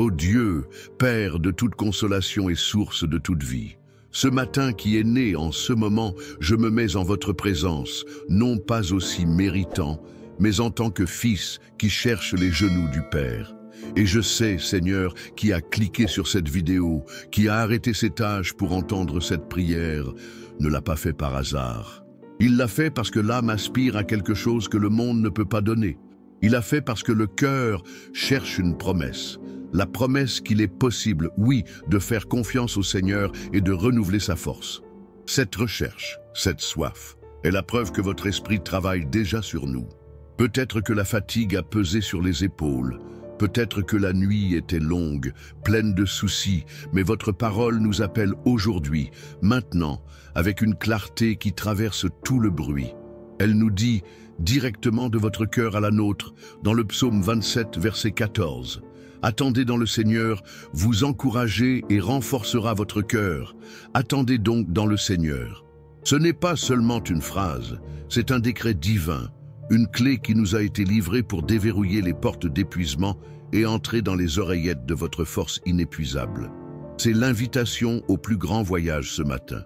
Ô Dieu, Père de toute consolation et source de toute vie, ce matin qui est né en ce moment, je me mets en votre présence, non pas aussi méritant, mais en tant que fils qui cherche les genoux du Père. Et je sais, Seigneur, qui a cliqué sur cette vidéo, qui a arrêté ses tâches pour entendre cette prière, ne l'a pas fait par hasard. Il l'a fait parce que l'âme aspire à quelque chose que le monde ne peut pas donner. Il l'a fait parce que le cœur cherche une promesse. La promesse qu'il est possible, oui, de faire confiance au Seigneur et de renouveler sa force. Cette recherche, cette soif, est la preuve que votre esprit travaille déjà sur nous. Peut-être que la fatigue a pesé sur les épaules, peut-être que la nuit était longue, pleine de soucis, mais votre parole nous appelle aujourd'hui, maintenant, avec une clarté qui traverse tout le bruit. Elle nous dit, directement de votre cœur à la nôtre, dans le psaume 27, verset 14, « Attendez dans le Seigneur, vous encouragez et renforcera votre cœur. Attendez donc dans le Seigneur. » Ce n'est pas seulement une phrase, c'est un décret divin, une clé qui nous a été livrée pour déverrouiller les portes d'épuisement et entrer dans les oreillettes de votre force inépuisable. C'est l'invitation au plus grand voyage ce matin.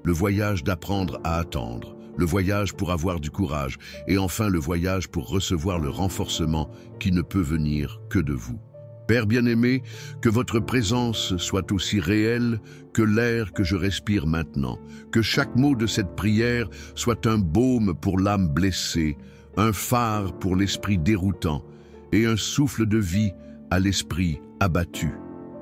Le voyage d'apprendre à attendre, le voyage pour avoir du courage et enfin le voyage pour recevoir le renforcement qui ne peut venir que de vous. Père bien-aimé, que votre présence soit aussi réelle que l'air que je respire maintenant, que chaque mot de cette prière soit un baume pour l'âme blessée, un phare pour l'esprit déroutant et un souffle de vie à l'esprit abattu.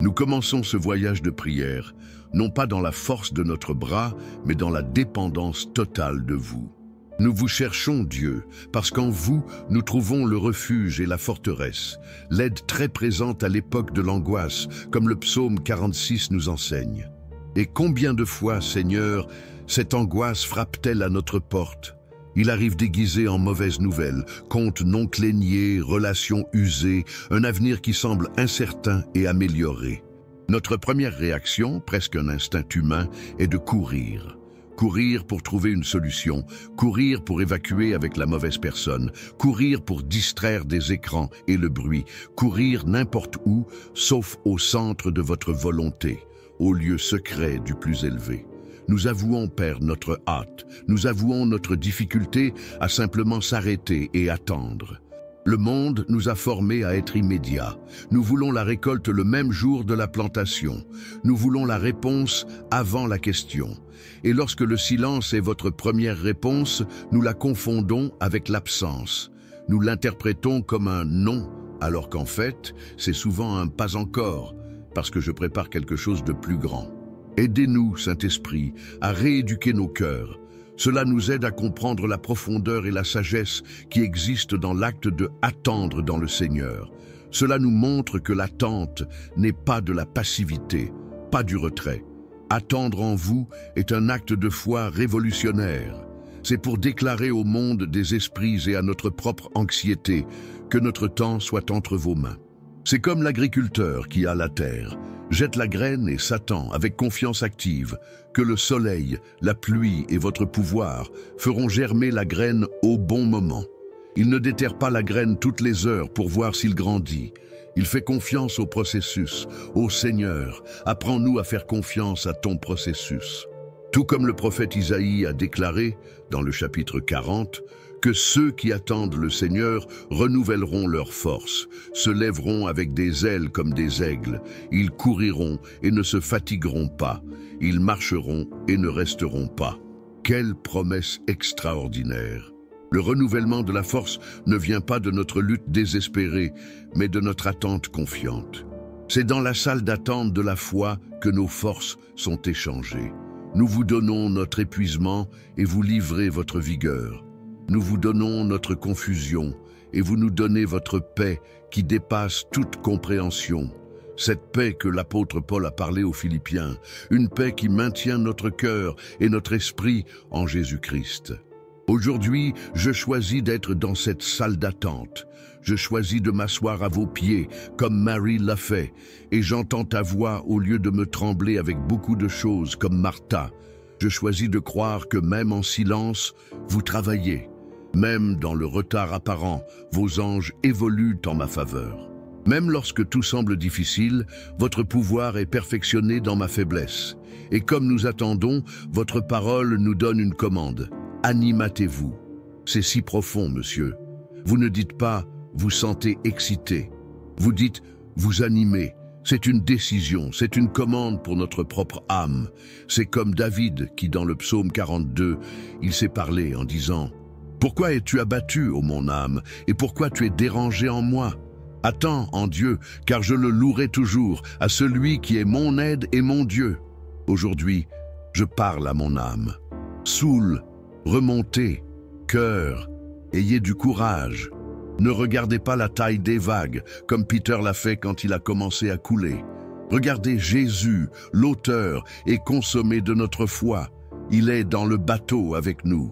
Nous commençons ce voyage de prière, non pas dans la force de notre bras, mais dans la dépendance totale de vous. Nous vous cherchons, Dieu, parce qu'en vous, nous trouvons le refuge et la forteresse, l'aide très présente à l'époque de l'angoisse, comme le psaume 46 nous enseigne. Et combien de fois, Seigneur, cette angoisse frappe-t-elle à notre porte? Il arrive déguisé en mauvaises nouvelles, contes non cléniers, relations usées, un avenir qui semble incertain et amélioré. Notre première réaction, presque un instinct humain, est de courir. Courir pour trouver une solution, courir pour évacuer avec la mauvaise personne, courir pour distraire des écrans et le bruit, courir n'importe où, sauf au centre de votre volonté, au lieu secret du plus élevé. Nous avouons, Père, notre hâte, nous avouons notre difficulté à simplement s'arrêter et attendre. Le monde nous a formés à être immédiats. Nous voulons la récolte le même jour de la plantation. Nous voulons la réponse avant la question. Et lorsque le silence est votre première réponse, nous la confondons avec l'absence. Nous l'interprétons comme un non, alors qu'en fait, c'est souvent un pas encore, parce que je prépare quelque chose de plus grand. Aidez-nous, Saint-Esprit, à rééduquer nos cœurs. Cela nous aide à comprendre la profondeur et la sagesse qui existent dans l'acte de attendre dans le Seigneur. Cela nous montre que l'attente n'est pas de la passivité, pas du retrait. Attendre en vous est un acte de foi révolutionnaire. C'est pour déclarer au monde des esprits et à notre propre anxiété que notre temps soit entre vos mains. C'est comme l'agriculteur qui a la terre, jette la graine et s'attend avec confiance active que le soleil, la pluie et votre pouvoir feront germer la graine au bon moment. Il ne déterre pas la graine toutes les heures pour voir s'il grandit. Il fait confiance au processus, au Seigneur. Apprends-nous à faire confiance à ton processus. Tout comme le prophète Isaïe a déclaré, dans le chapitre 40, que ceux qui attendent le Seigneur renouvelleront leurs forces, se lèveront avec des ailes comme des aigles, ils couriront et ne se fatigueront pas, ils marcheront et ne resteront pas. Quelle promesse extraordinaire! Le renouvellement de la force ne vient pas de notre lutte désespérée, mais de notre attente confiante. C'est dans la salle d'attente de la foi que nos forces sont échangées. Nous vous donnons notre épuisement et vous livrez votre vigueur. Nous vous donnons notre confusion et vous nous donnez votre paix qui dépasse toute compréhension. Cette paix que l'apôtre Paul a parlé aux Philippiens, une paix qui maintient notre cœur et notre esprit en Jésus-Christ. Aujourd'hui, je choisis d'être dans cette salle d'attente. Je choisis de m'asseoir à vos pieds, comme Marie l'a fait, et j'entends ta voix au lieu de me trembler avec beaucoup de choses, comme Martha. Je choisis de croire que même en silence, vous travaillez. Même dans le retard apparent, vos anges évoluent en ma faveur. Même lorsque tout semble difficile, votre pouvoir est perfectionné dans ma faiblesse. Et comme nous attendons, votre parole nous donne une commande. Animatez-vous. C'est si profond, monsieur. Vous ne dites pas « vous sentez excité ». Vous dites « vous animez ». C'est une décision, c'est une commande pour notre propre âme. C'est comme David qui, dans le psaume 42, il s'est parlé en disant « Pourquoi es-tu abattu, ô mon âme, et pourquoi tu es dérangé en moi ? Attends en Dieu, car je le louerai toujours, à celui qui est mon aide et mon Dieu. » Aujourd'hui, je parle à mon âme. Soul, remontez, cœur, ayez du courage. Ne regardez pas la taille des vagues, comme Peter l'a fait quand il a commencé à couler. Regardez Jésus, l'auteur et consommé de notre foi. Il est dans le bateau avec nous.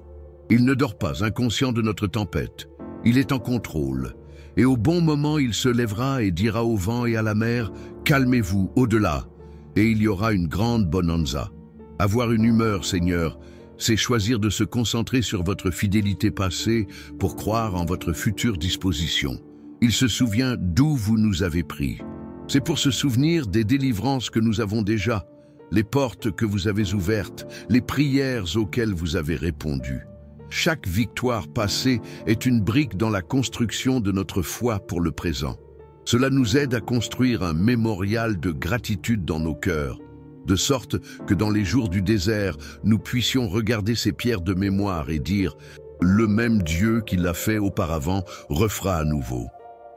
Il ne dort pas, inconscient de notre tempête. Il est en contrôle. Et au bon moment, il se lèvera et dira au vent et à la mer, « Calmez-vous au-delà ». Et il y aura une grande bonanza. Avoir une humeur, Seigneur, c'est choisir de se concentrer sur votre fidélité passée pour croire en votre future disposition. Il se souvient d'où vous nous avez pris. C'est pour se souvenir des délivrances que nous avons déjà, les portes que vous avez ouvertes, les prières auxquelles vous avez répondu. Chaque victoire passée est une brique dans la construction de notre foi pour le présent. Cela nous aide à construire un mémorial de gratitude dans nos cœurs, de sorte que dans les jours du désert, nous puissions regarder ces pierres de mémoire et dire « Le même Dieu qui l'a fait auparavant refera à nouveau ».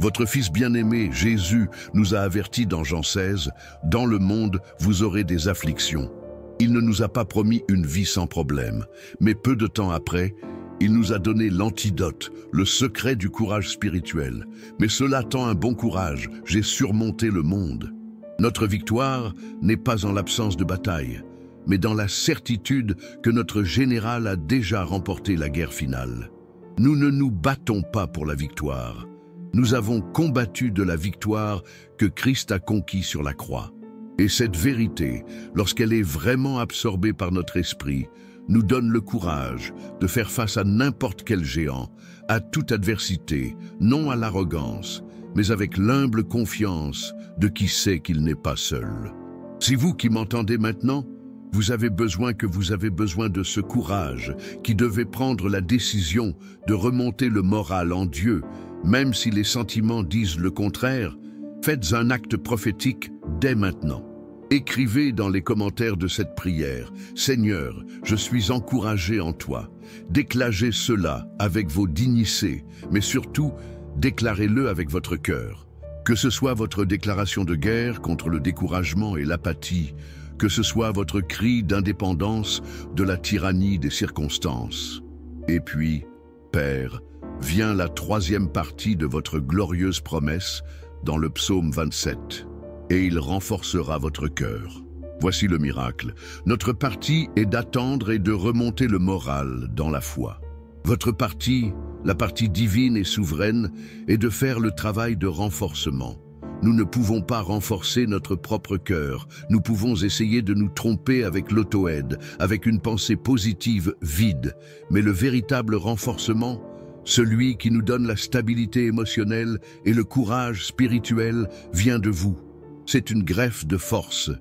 Votre Fils bien-aimé, Jésus, nous a avertis dans Jean 16 « Dans le monde, vous aurez des afflictions ». Il ne nous a pas promis une vie sans problème, mais peu de temps après, il nous a donné l'antidote, le secret du courage spirituel. Mais cela tend un bon courage, j'ai surmonté le monde. Notre victoire n'est pas en l'absence de bataille, mais dans la certitude que notre général a déjà remporté la guerre finale. Nous ne nous battons pas pour la victoire. Nous avons combattu de la victoire que Christ a conquis sur la croix. Et cette vérité, lorsqu'elle est vraiment absorbée par notre esprit, nous donne le courage de faire face à n'importe quel géant, à toute adversité, non à l'arrogance, mais avec l'humble confiance de qui sait qu'il n'est pas seul. Si vous qui m'entendez maintenant, vous avez besoin de ce courage qui devait prendre la décision de remonter le moral en Dieu, même si les sentiments disent le contraire, faites un acte prophétique dès maintenant. Écrivez dans les commentaires de cette prière, « Seigneur, je suis encouragé en toi ». Déclarez cela avec vos dignités, mais surtout, déclarez-le avec votre cœur. Que ce soit votre déclaration de guerre contre le découragement et l'apathie, que ce soit votre cri d'indépendance de la tyrannie des circonstances. Et puis, Père, vient la troisième partie de votre glorieuse promesse dans le psaume 27. Et il renforcera votre cœur. Voici le miracle. Notre partie est d'attendre et de remonter le moral dans la foi. Votre partie, la partie divine et souveraine, est de faire le travail de renforcement. Nous ne pouvons pas renforcer notre propre cœur. Nous pouvons essayer de nous tromper avec l'auto-aide, avec une pensée positive vide. Mais le véritable renforcement, celui qui nous donne la stabilité émotionnelle et le courage spirituel, vient de vous. C'est une greffe de force.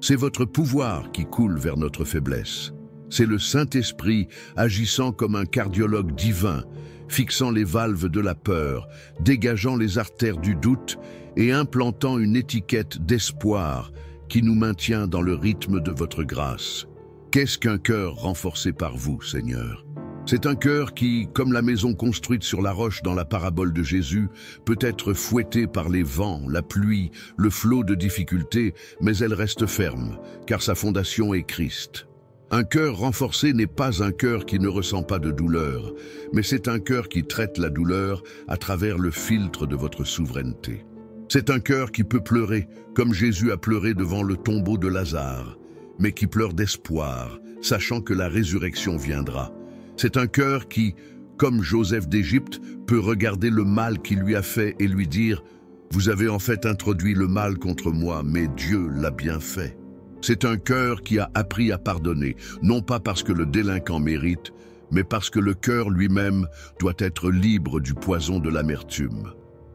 C'est votre pouvoir qui coule vers notre faiblesse. C'est le Saint-Esprit agissant comme un cardiologue divin, fixant les valves de la peur, dégageant les artères du doute et implantant une étiquette d'espoir qui nous maintient dans le rythme de votre grâce. Qu'est-ce qu'un cœur renforcé par vous, Seigneur ? C'est un cœur qui, comme la maison construite sur la roche dans la parabole de Jésus, peut être fouettée par les vents, la pluie, le flot de difficultés, mais elle reste ferme, car sa fondation est Christ. Un cœur renforcé n'est pas un cœur qui ne ressent pas de douleur, mais c'est un cœur qui traite la douleur à travers le filtre de votre souveraineté. C'est un cœur qui peut pleurer, comme Jésus a pleuré devant le tombeau de Lazare, mais qui pleure d'espoir, sachant que la résurrection viendra. C'est un cœur qui, comme Joseph d'Égypte, peut regarder le mal qu'il lui a fait et lui dire « Vous avez en fait introduit le mal contre moi, mais Dieu l'a bien fait ». C'est un cœur qui a appris à pardonner, non pas parce que le délinquant mérite, mais parce que le cœur lui-même doit être libre du poison de l'amertume.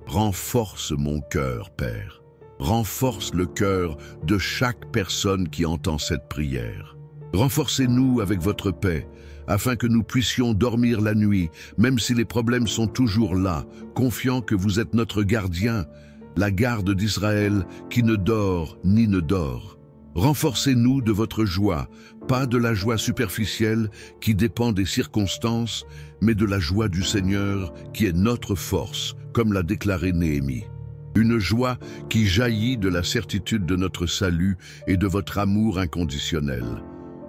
Renforce mon cœur, Père. Renforce le cœur de chaque personne qui entend cette prière. Renforcez-nous avec votre paix, afin que nous puissions dormir la nuit, même si les problèmes sont toujours là, confiant que vous êtes notre gardien, la garde d'Israël qui ne dort ni ne dort. Renforcez-nous de votre joie, pas de la joie superficielle qui dépend des circonstances, mais de la joie du Seigneur qui est notre force, comme l'a déclaré Néhémie. Une joie qui jaillit de la certitude de notre salut et de votre amour inconditionnel.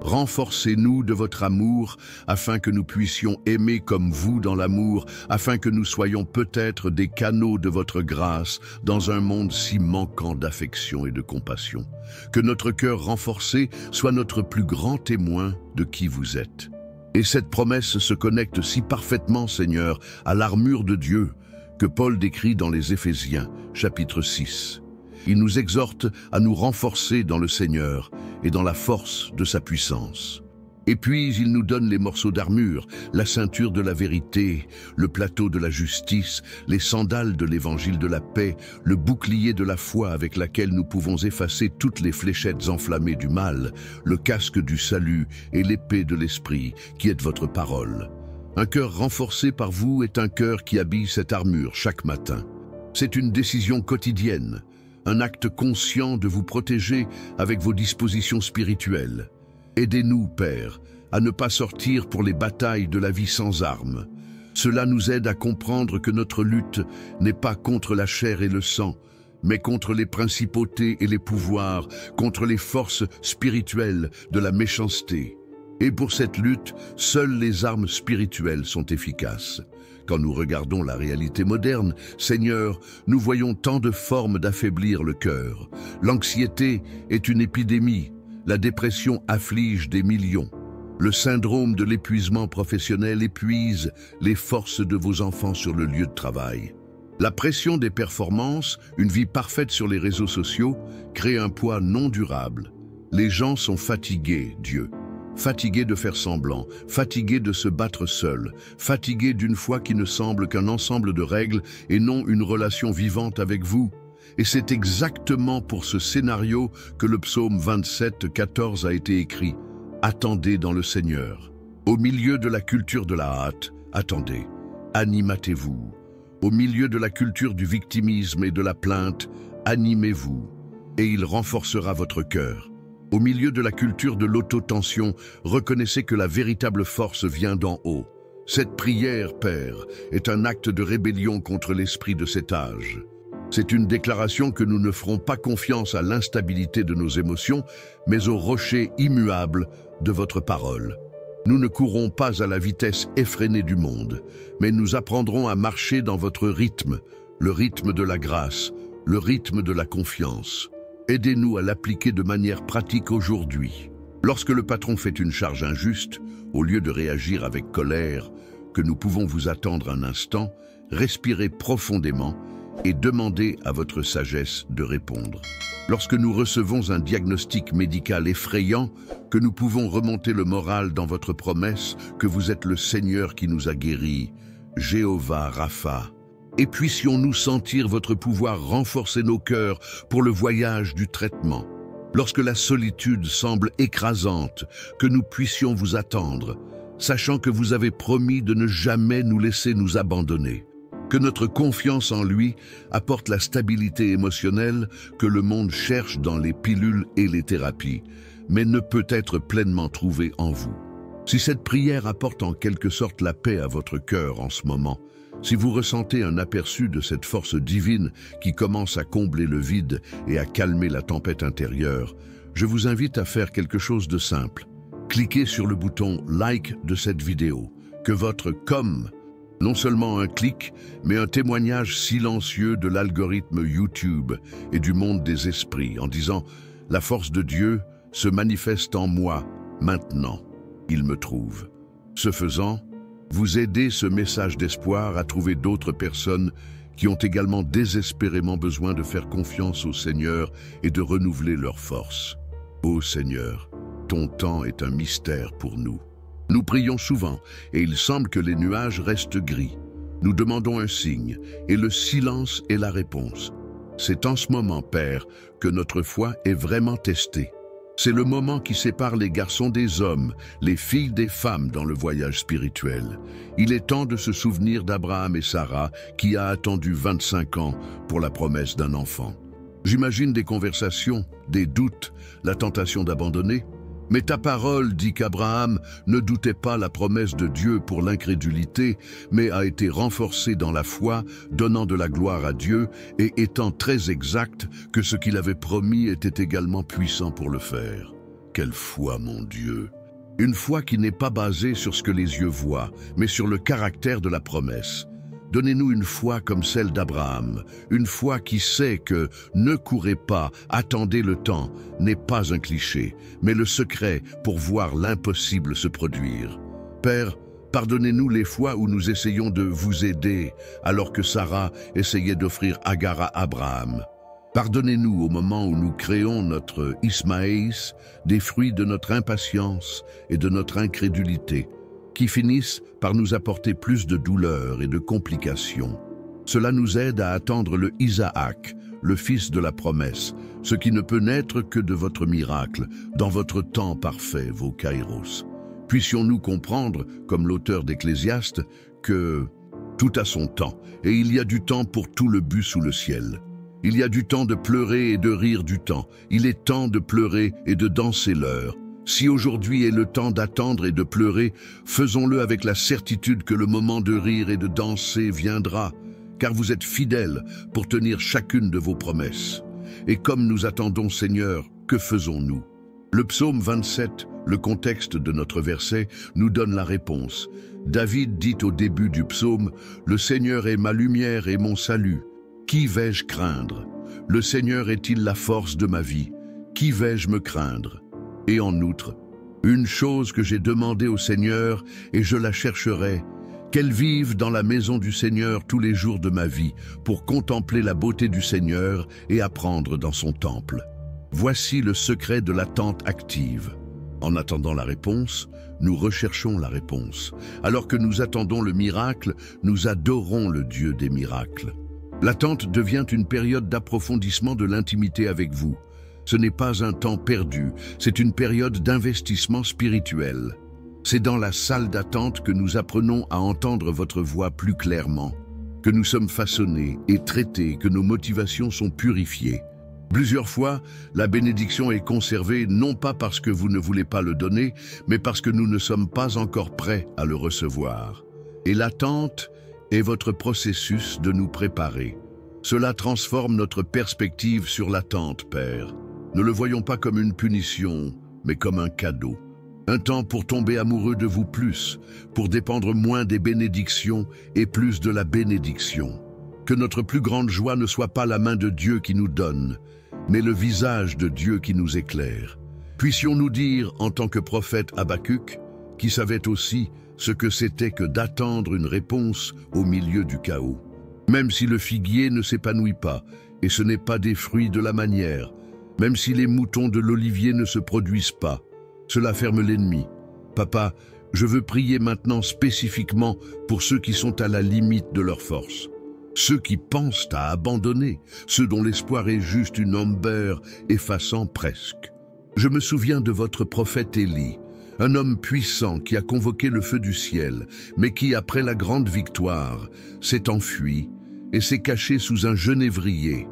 Renforcez-nous de votre amour, afin que nous puissions aimer comme vous dans l'amour, afin que nous soyons peut-être des canaux de votre grâce dans un monde si manquant d'affection et de compassion. Que notre cœur renforcé soit notre plus grand témoin de qui vous êtes. Et cette promesse se connecte si parfaitement, Seigneur, à l'armure de Dieu, que Paul décrit dans les Éphésiens, chapitre 6. Il nous exhorte à nous renforcer dans le Seigneur et dans la force de sa puissance. Et puis il nous donne les morceaux d'armure, la ceinture de la vérité, le plateau de la justice, les sandales de l'évangile de la paix, le bouclier de la foi avec laquelle nous pouvons effacer toutes les fléchettes enflammées du mal, le casque du salut et l'épée de l'esprit, qui est votre parole. Un cœur renforcé par vous est un cœur qui habille cette armure chaque matin. C'est une décision quotidienne, un acte conscient de vous protéger avec vos dispositions spirituelles. Aidez-nous, Père, à ne pas sortir pour les batailles de la vie sans armes. Cela nous aide à comprendre que notre lutte n'est pas contre la chair et le sang, mais contre les principautés et les pouvoirs, contre les forces spirituelles de la méchanceté. Et pour cette lutte, seules les armes spirituelles sont efficaces. Quand nous regardons la réalité moderne, Seigneur, nous voyons tant de formes d'affaiblir le cœur. L'anxiété est une épidémie, la dépression afflige des millions. Le syndrome de l'épuisement professionnel épuise les forces de vos enfants sur le lieu de travail. La pression des performances, une vie parfaite sur les réseaux sociaux, crée un poids non durable. Les gens sont fatigués, Dieu. Fatigués de faire semblant, fatigués de se battre seuls, fatigués d'une foi qui ne semble qu'un ensemble de règles et non une relation vivante avec vous. Et c'est exactement pour ce scénario que le psaume 27, 14 a été écrit. Attendez dans le Seigneur. Au milieu de la culture de la hâte, attendez. Animatez-vous. Au milieu de la culture du victimisme et de la plainte, animez-vous. Et il renforcera votre cœur. Au milieu de la culture de l'autotension, reconnaissez que la véritable force vient d'en haut. Cette prière, Père, est un acte de rébellion contre l'esprit de cet âge. C'est une déclaration que nous ne ferons pas confiance à l'instabilité de nos émotions, mais au rocher immuable de votre parole. Nous ne courrons pas à la vitesse effrénée du monde, mais nous apprendrons à marcher dans votre rythme, le rythme de la grâce, le rythme de la confiance. Aidez-nous à l'appliquer de manière pratique aujourd'hui. Lorsque le patron fait une charge injuste, au lieu de réagir avec colère, que nous pouvons vous attendre un instant, respirez profondément et demandez à votre sagesse de répondre. Lorsque nous recevons un diagnostic médical effrayant, que nous pouvons remonter le moral dans votre promesse que vous êtes le Seigneur qui nous a guéris, Jéhovah Rapha. Et puissions-nous sentir votre pouvoir renforcer nos cœurs pour le voyage du traitement. Lorsque la solitude semble écrasante, que nous puissions vous attendre, sachant que vous avez promis de ne jamais nous laisser nous abandonner. Que notre confiance en lui apporte la stabilité émotionnelle que le monde cherche dans les pilules et les thérapies, mais ne peut être pleinement trouvée en vous. Si cette prière apporte en quelque sorte la paix à votre cœur en ce moment, si vous ressentez un aperçu de cette force divine qui commence à combler le vide et à calmer la tempête intérieure, je vous invite à faire quelque chose de simple. Cliquez sur le bouton « Like » de cette vidéo. Que votre « Comme » non seulement un clic, mais un témoignage silencieux de l'algorithme YouTube et du monde des esprits en disant « La force de Dieu se manifeste en moi, maintenant, il me trouve ». Ce faisant, vous aidez ce message d'espoir à trouver d'autres personnes qui ont également désespérément besoin de faire confiance au Seigneur et de renouveler leur force. Ô Seigneur, ton temps est un mystère pour nous. Nous prions souvent et il semble que les nuages restent gris. Nous demandons un signe, et le silence est la réponse. C'est en ce moment, Père, que notre foi est vraiment testée. C'est le moment qui sépare les garçons des hommes, les filles des femmes dans le voyage spirituel. Il est temps de se souvenir d'Abraham et Sarah, qui a attendu 25 ans pour la promesse d'un enfant. J'imagine des conversations, des doutes, la tentation d'abandonner. Mais ta parole dit qu'Abraham ne doutait pas la promesse de Dieu pour l'incrédulité, mais a été renforcé dans la foi, donnant de la gloire à Dieu et étant très exact que ce qu'il avait promis était également puissant pour le faire. Quelle foi, mon Dieu! Une foi qui n'est pas basée sur ce que les yeux voient, mais sur le caractère de la promesse. Donnez-nous une foi comme celle d'Abraham, une foi qui sait que « ne courez pas, attendez le temps » n'est pas un cliché, mais le secret pour voir l'impossible se produire. Père, pardonnez-nous les fois où nous essayons de vous aider, alors que Sarah essayait d'offrir Agar à Abraham. Pardonnez-nous au moment où nous créons notre Ismaïs, des fruits de notre impatience et de notre incrédulité, qui finissent par nous apporter plus de douleur et de complications. Cela nous aide à attendre le Isaac, le fils de la promesse, ce qui ne peut naître que de votre miracle, dans votre temps parfait, vos kairos. Puissions-nous comprendre, comme l'auteur d'Ecclésiaste, que tout a son temps, et il y a du temps pour tout le but sous le ciel. Il y a du temps de pleurer et de rire du temps. Il est temps de pleurer et de danser l'heure. Si aujourd'hui est le temps d'attendre et de pleurer, faisons-le avec la certitude que le moment de rire et de danser viendra, car vous êtes fidèles pour tenir chacune de vos promesses. Et comme nous attendons, Seigneur, que faisons-nous? Le psaume 27, le contexte de notre verset, nous donne la réponse. David dit au début du psaume, « Le Seigneur est ma lumière et mon salut. Qui vais-je craindre? Le Seigneur est-il la force de ma vie? Qui vais-je me craindre? » Et en outre, une chose que j'ai demandée au Seigneur, et je la chercherai, qu'elle vive dans la maison du Seigneur tous les jours de ma vie, pour contempler la beauté du Seigneur et apprendre dans son temple. Voici le secret de l'attente active. En attendant la réponse, nous recherchons la réponse. Alors que nous attendons le miracle, nous adorons le Dieu des miracles. L'attente devient une période d'approfondissement de l'intimité avec vous. Ce n'est pas un temps perdu, c'est une période d'investissement spirituel. C'est dans la salle d'attente que nous apprenons à entendre votre voix plus clairement, que nous sommes façonnés et traités, que nos motivations sont purifiées. Plusieurs fois, la bénédiction est conservée non pas parce que vous ne voulez pas le donner, mais parce que nous ne sommes pas encore prêts à le recevoir. Et l'attente est votre processus de nous préparer. Cela transforme notre perspective sur l'attente, Père. Ne le voyons pas comme une punition, mais comme un cadeau. Un temps pour tomber amoureux de vous plus, pour dépendre moins des bénédictions et plus de la bénédiction. Que notre plus grande joie ne soit pas la main de Dieu qui nous donne, mais le visage de Dieu qui nous éclaire. Puissions-nous dire, en tant que prophète Habakkuk, qui savait aussi ce que c'était que d'attendre une réponse au milieu du chaos. Même si le figuier ne s'épanouit pas, et ce n'est pas des fruits de la manière, même si les moutons de l'olivier ne se produisent pas, cela ferme l'ennemi. Papa, je veux prier maintenant spécifiquement pour ceux qui sont à la limite de leur force. Ceux qui pensent à abandonner, ceux dont l'espoir est juste une ombre effaçant presque. Je me souviens de votre prophète Élie, un homme puissant qui a convoqué le feu du ciel, mais qui, après la grande victoire, s'est enfui et s'est caché sous un genévrier,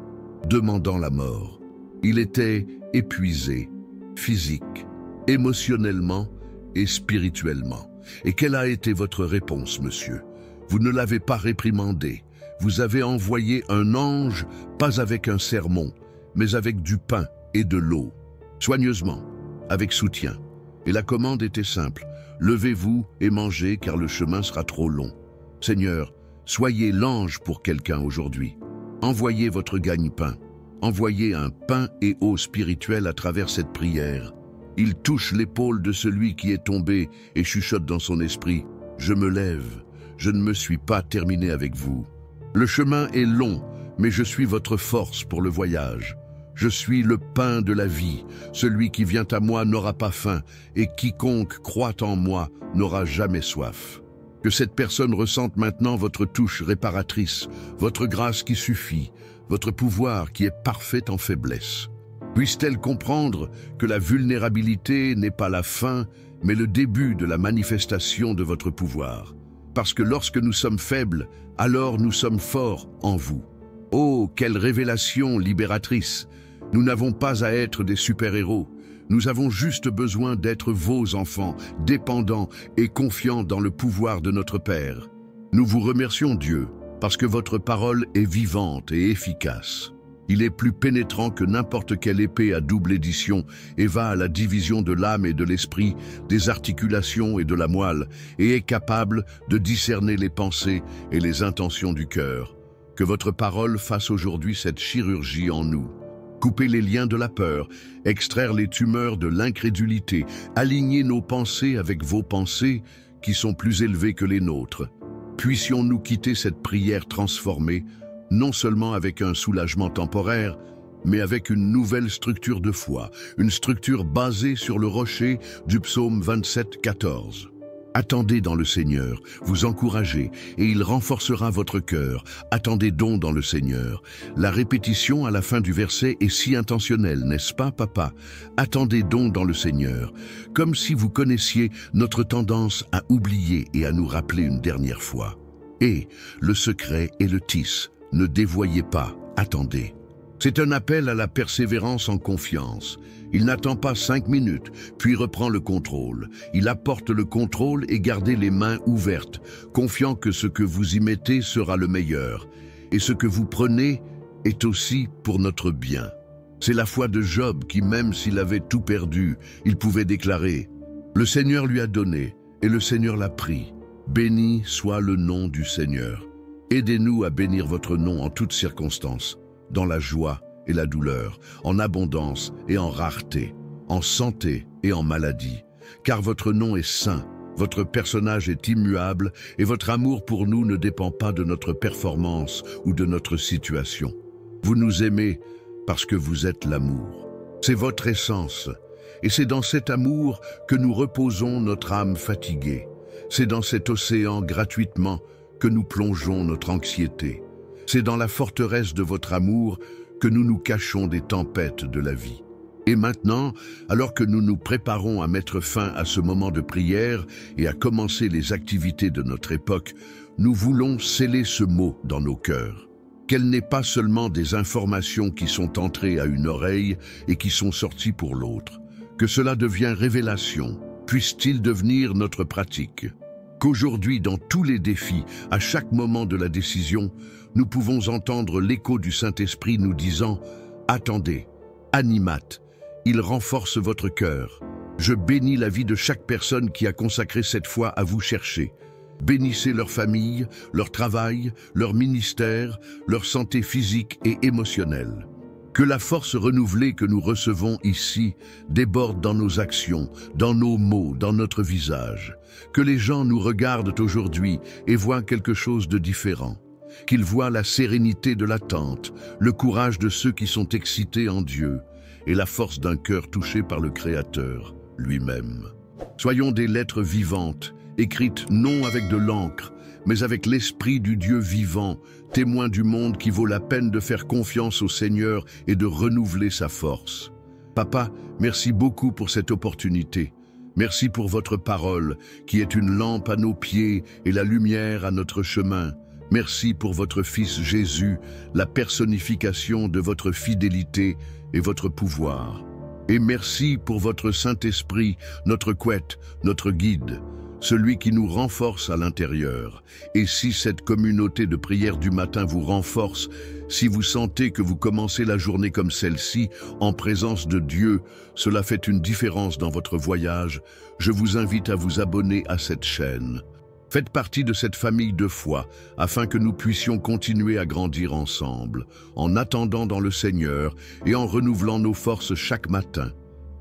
demandant la mort. Il était épuisé, physique, émotionnellement et spirituellement. Et quelle a été votre réponse, monsieur? Vous ne l'avez pas réprimandé. Vous avez envoyé un ange, pas avec un sermon, mais avec du pain et de l'eau, soigneusement, avec soutien. Et la commande était simple, levez-vous et mangez car le chemin sera trop long. Seigneur, soyez l'ange pour quelqu'un aujourd'hui. Envoyez votre gagne-pain. Envoyez un pain et eau spirituelle à travers cette prière. Il touche l'épaule de celui qui est tombé et chuchote dans son esprit, « Je me lève, je ne me suis pas terminé avec vous. Le chemin est long, mais je suis votre force pour le voyage. Je suis le pain de la vie. Celui qui vient à moi n'aura pas faim, et quiconque croit en moi n'aura jamais soif. » Que cette personne ressente maintenant votre touche réparatrice, votre grâce qui suffit, votre pouvoir qui est parfait en faiblesse. Puisse-t-elle comprendre que la vulnérabilité n'est pas la fin, mais le début de la manifestation de votre pouvoir. Parce que lorsque nous sommes faibles, alors nous sommes forts en vous. Oh, quelle révélation libératrice! Nous n'avons pas à être des super-héros. Nous avons juste besoin d'être vos enfants, dépendants et confiants dans le pouvoir de notre Père. Nous vous remercions, Dieu, parce que votre parole est vivante et efficace. Il est plus pénétrant que n'importe quelle épée à double édition et va à la division de l'âme et de l'esprit, des articulations et de la moelle, et est capable de discerner les pensées et les intentions du cœur. Que votre parole fasse aujourd'hui cette chirurgie en nous. Couper les liens de la peur, extraire les tumeurs de l'incrédulité, aligner nos pensées avec vos pensées qui sont plus élevées que les nôtres. Puissions-nous quitter cette prière transformée, non seulement avec un soulagement temporaire, mais avec une nouvelle structure de foi, une structure basée sur le rocher du psaume 27, 14. Attendez dans le Seigneur, vous encouragez, et il renforcera votre cœur. Attendez donc dans le Seigneur. La répétition à la fin du verset est si intentionnelle, n'est-ce pas, papa? Attendez donc dans le Seigneur, comme si vous connaissiez notre tendance à oublier et à nous rappeler une dernière fois. Et le secret est le tisse. Ne dévoyez pas, attendez. C'est un appel à la persévérance en confiance. Il n'attend pas 5 minutes, puis reprend le contrôle. Il apporte le contrôle et gardez les mains ouvertes, confiant que ce que vous y mettez sera le meilleur. Et ce que vous prenez est aussi pour notre bien. C'est la foi de Job qui, même s'il avait tout perdu, il pouvait déclarer « Le Seigneur lui a donné, et le Seigneur l'a pris. Béni soit le nom du Seigneur. Aidez-nous à bénir votre nom en toutes circonstances, dans la joie et la douleur, en abondance et en rareté, en santé et en maladie. Car votre nom est saint, votre personnage est immuable et votre amour pour nous ne dépend pas de notre performance ou de notre situation. Vous nous aimez parce que vous êtes l'amour. C'est votre essence et c'est dans cet amour que nous reposons notre âme fatiguée. C'est dans cet océan gratuitement que nous plongeons notre anxiété. C'est dans la forteresse de votre amour que nous nous cachons des tempêtes de la vie. Et maintenant, alors que nous nous préparons à mettre fin à ce moment de prière et à commencer les activités de notre époque, nous voulons sceller ce mot dans nos cœurs. Qu'elle n'est pas seulement des informations qui sont entrées à une oreille et qui sont sorties pour l'autre. Que cela devienne révélation, puisse-t-il devenir notre pratique. Qu'aujourd'hui, dans tous les défis, à chaque moment de la décision, nous pouvons entendre l'écho du Saint-Esprit nous disant « Attendez, animate, il renforce votre cœur. Je bénis la vie de chaque personne qui a consacré cette foi à vous chercher. Bénissez leur famille, leur travail, leur ministère, leur santé physique et émotionnelle. Que la force renouvelée que nous recevons ici déborde dans nos actions, dans nos mots, dans notre visage. Que les gens nous regardent aujourd'hui et voient quelque chose de différent. Qu'ils voient la sérénité de l'attente, le courage de ceux qui sont excités en Dieu et la force d'un cœur touché par le Créateur lui-même. Soyons des lettres vivantes, écrites non avec de l'encre, mais avec l'esprit du Dieu vivant, témoin du monde qui vaut la peine de faire confiance au Seigneur et de renouveler sa force. Papa, merci beaucoup pour cette opportunité. Merci pour votre parole, qui est une lampe à nos pieds et la lumière à notre chemin. Merci pour votre Fils Jésus, la personnification de votre fidélité et votre pouvoir. Et merci pour votre Saint-Esprit, notre couette, notre guide, celui qui nous renforce à l'intérieur. Et si cette communauté de prière du matin vous renforce, si vous sentez que vous commencez la journée comme celle-ci, en présence de Dieu, cela fait une différence dans votre voyage, je vous invite à vous abonner à cette chaîne. Faites partie de cette famille de foi, afin que nous puissions continuer à grandir ensemble, en attendant dans le Seigneur et en renouvelant nos forces chaque matin.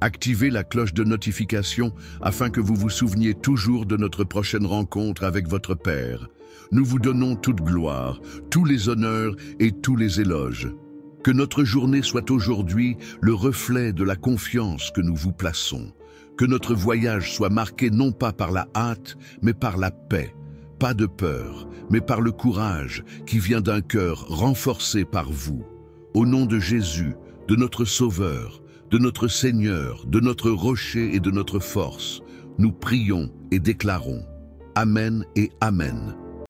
Activez la cloche de notification afin que vous vous souveniez toujours de notre prochaine rencontre avec votre Père. Nous vous donnons toute gloire, tous les honneurs et tous les éloges. Que notre journée soit aujourd'hui le reflet de la confiance que nous vous plaçons. Que notre voyage soit marqué non pas par la hâte, mais par la paix, pas de peur, mais par le courage qui vient d'un cœur renforcé par vous. Au nom de Jésus, de notre Sauveur, de notre Seigneur, de notre rocher et de notre force, nous prions et déclarons. Amen et Amen.